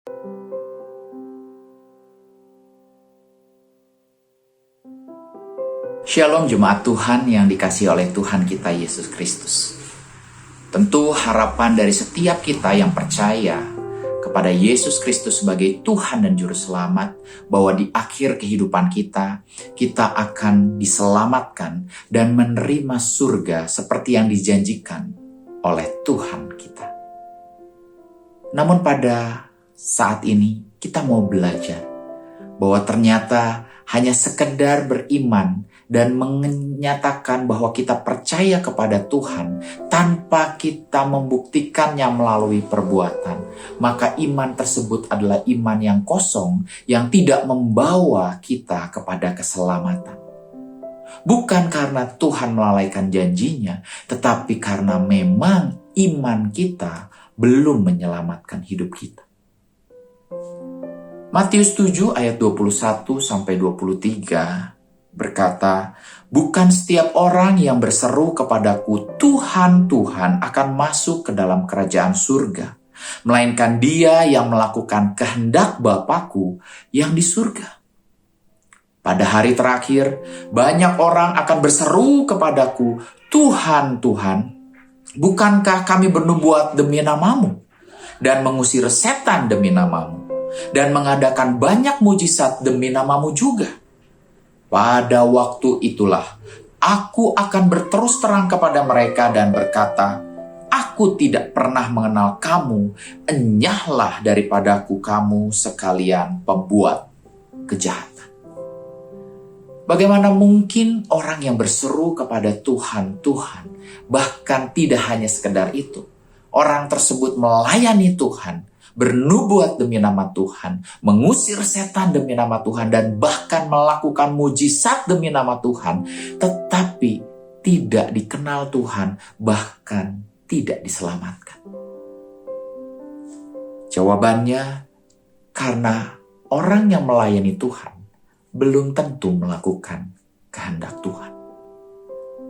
Shalom jemaat Tuhan yang dikasihi oleh Tuhan kita Yesus Kristus. Tentu harapan dari setiap kita yang percaya kepada Yesus Kristus sebagai Tuhan dan Juru Selamat, bahwa di akhir kehidupan kita akan diselamatkan dan menerima surga seperti yang dijanjikan oleh Tuhan kita. Namun pada saat ini kita mau belajar bahwa ternyata hanya sekedar beriman dan menyatakan bahwa kita percaya kepada Tuhan tanpa kita membuktikannya melalui perbuatan, maka iman tersebut adalah iman yang kosong yang tidak membawa kita kepada keselamatan. Bukan karena Tuhan melalaikan janjinya, tetapi karena memang iman kita belum menyelamatkan hidup kita. Matius 7 ayat 21-23 berkata, "Bukan setiap orang yang berseru kepadaku, Tuhan, Tuhan, akan masuk ke dalam kerajaan surga, melainkan dia yang melakukan kehendak Bapa-Ku yang di surga." Pada hari terakhir, banyak orang akan berseru kepadaku, "Tuhan, Tuhan, bukankah kami bernubuat demi namamu, dan mengusir setan demi namamu, dan mengadakan banyak mujizat demi namamu juga?" Pada waktu itulah, aku akan berterus terang kepada mereka dan berkata, "Aku tidak pernah mengenal kamu, enyahlah daripadaku kamu sekalian pembuat kejahatan." Bagaimana mungkin orang yang berseru kepada Tuhan, Tuhan, bahkan tidak hanya sekedar itu, orang tersebut melayani Tuhan, bernubuat demi nama Tuhan, mengusir setan demi nama Tuhan, dan bahkan melakukan mujizat demi nama Tuhan, tetapi tidak dikenal Tuhan, bahkan tidak diselamatkan? Jawabannya, karena orang yang melayani Tuhan belum tentu melakukan kehendak Tuhan.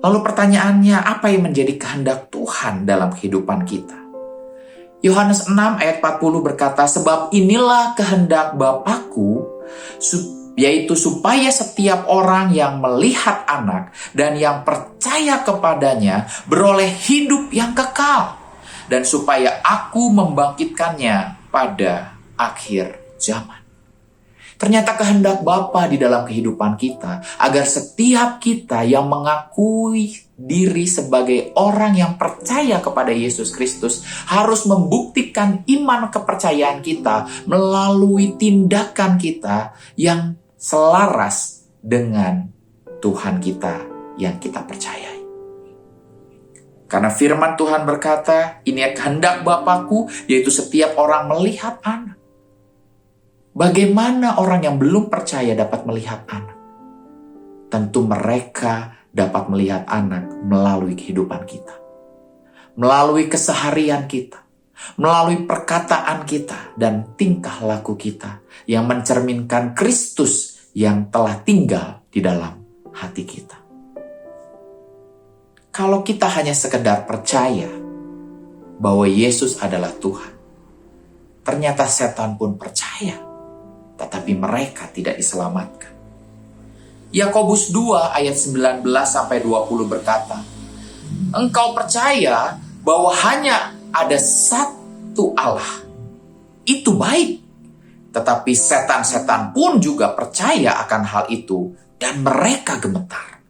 Lalu pertanyaannya, apa yang menjadi kehendak Tuhan dalam kehidupan kita? Yohanes 6 ayat 40 berkata, "Sebab inilah kehendak Bapa-Ku, yaitu supaya setiap orang yang melihat Anak dan yang percaya kepadanya beroleh hidup yang kekal, dan supaya Aku membangkitkannya pada akhir zaman." Ternyata kehendak Bapa di dalam kehidupan kita, agar setiap kita yang mengakui diri sebagai orang yang percaya kepada Yesus Kristus harus membuktikan iman kepercayaan kita melalui tindakan kita yang selaras dengan Tuhan kita yang kita percayai. Karena firman Tuhan berkata, "Ini kehendak Bapa-Ku, yaitu setiap orang melihat Anak." Bagaimana orang yang belum percaya dapat melihat Anak? Tentu mereka dapat melihat Anak melalui kehidupan kita, melalui keseharian kita, melalui perkataan kita dan tingkah laku kita yang mencerminkan Kristus yang telah tinggal di dalam hati kita. Kalau kita hanya sekedar percaya bahwa Yesus adalah Tuhan, ternyata setan pun percaya, tetapi mereka tidak diselamatkan. Yakobus 2 ayat 19-20 berkata, "Engkau percaya bahwa hanya ada satu Allah. Itu baik. Tetapi setan-setan pun juga percaya akan hal itu dan mereka gemetar.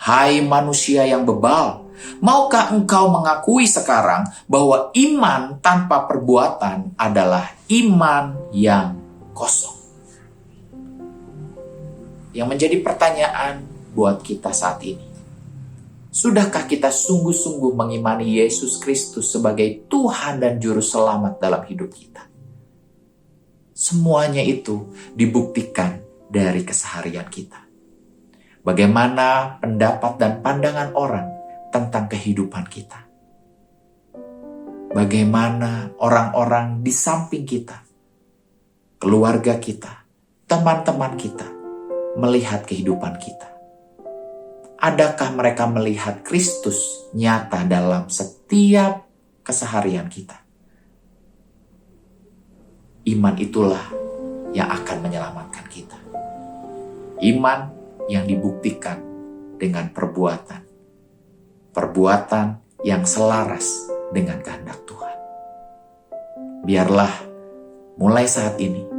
Hai manusia yang bebal, maukah engkau mengakui sekarang bahwa iman tanpa perbuatan adalah iman yang kosong?" Yang menjadi pertanyaan buat kita saat ini, sudahkah kita sungguh-sungguh mengimani Yesus Kristus sebagai Tuhan dan Juru Selamat dalam hidup kita? Semuanya itu dibuktikan dari keseharian kita. Bagaimana pendapat dan pandangan orang tentang kehidupan kita? Bagaimana orang-orang di samping kita, keluarga kita, teman-teman kita melihat kehidupan kita? Adakah mereka melihat Kristus nyata dalam setiap keseharian kita? iman itulah yang akan menyelamatkan kita. Iman yang dibuktikan dengan perbuatan. Perbuatan yang selaras dengan kehendak Tuhan. Biarlah mulai saat ini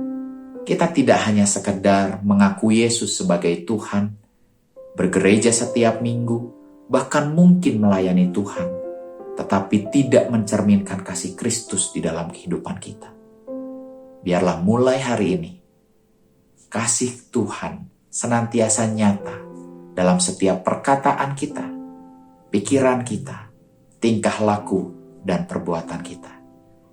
kita tidak hanya sekedar mengaku Yesus sebagai Tuhan, bergereja setiap minggu, bahkan mungkin melayani Tuhan, tetapi tidak mencerminkan kasih Kristus di dalam kehidupan kita. Biarlah mulai hari ini, kasih Tuhan senantiasa nyata dalam setiap perkataan kita, pikiran kita, tingkah laku, dan perbuatan kita.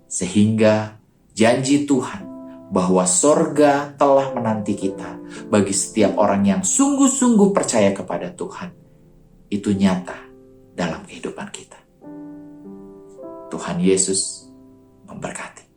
Sehingga janji Tuhan bahwa sorga telah menanti kita bagi setiap orang yang sungguh-sungguh percaya kepada Tuhan, itu nyata dalam kehidupan kita. Tuhan Yesus memberkati.